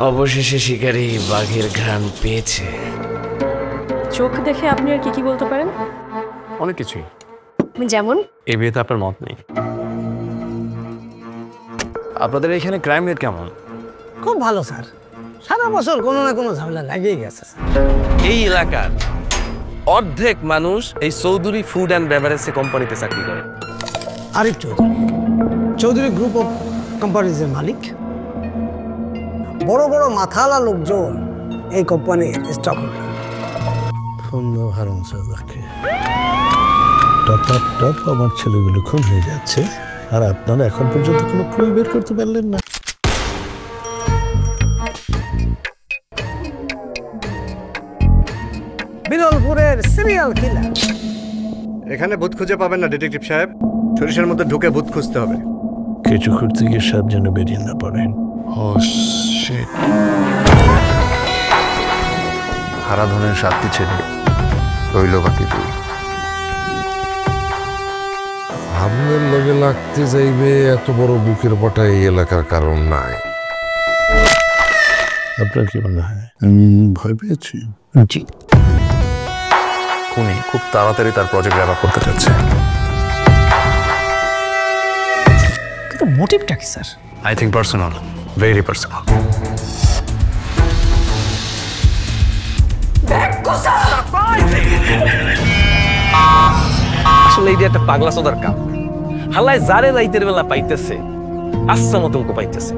অবশেষে শিকারী বাঘের ঘ্রাণ পেয়েছে। চোখ দেখে আপনি আর কি বলতে পারেন? অনেক কিছুই। যেমন এই বিয়েতে আপনার মত নেই। আপনাদের এখানে ক্রাইম রেট কেমন? খুব ভালো স্যার, সারা বছর কোনো না কোনো ঝামেলা লাগেই গেছে। এই এলাকার অর্ধেক মানুষ এই চৌধুরী ফুড অ্যান্ড বেভারেজ কোম্পানিতে চাকরি করে। আরিফ চৌধুরী, চৌধুরী গ্রুপ অফ কোম্পানিজের মালিক। বড় বড় মাথাওয়ালা লোকজন এই কোম্পানির স্টক হোল্ডার। সুন্দর হারুন সাদাকে টপ আমার ছেলেগুলো খুব হয়ে যাচ্ছে, আর আপনারা এখন পর্যন্ত কোনো ক্লু বের করতে পারলেন না। বিরলপুরের সিরিয়াল কিলার। এখানে ভূত খুঁজে পাবেন না ডিটেকটিভ সাহেব, সরিষার মধ্যে ঢুকে ভূত খুঁজতে হবে। কিছু করতে গিয়ে সব যেন বেরিয়ে না পড়েন। হারাধনের 7টি ছেলে, রইল বাকি 2। আপনার লগে লাগতে যাইবে এত বড় বুকের পটা এই এলাকার কারণ নাই। আপনার কি মনে হয় আমি ভয় পেয়েছি? জি, খুনি খুব তাড়াতাড়ি তার প্রজেক্ট র্যাপ আপ করতে চাচ্ছে। কিন্তু মোটিভটা কি sir? I think personal, very personal. আসলে এই একটা পাগলা চোদার কাম। হালায় যারে রাইতের বেলা পাইতেছে আচ্ছা মতন কো পাইতেছে।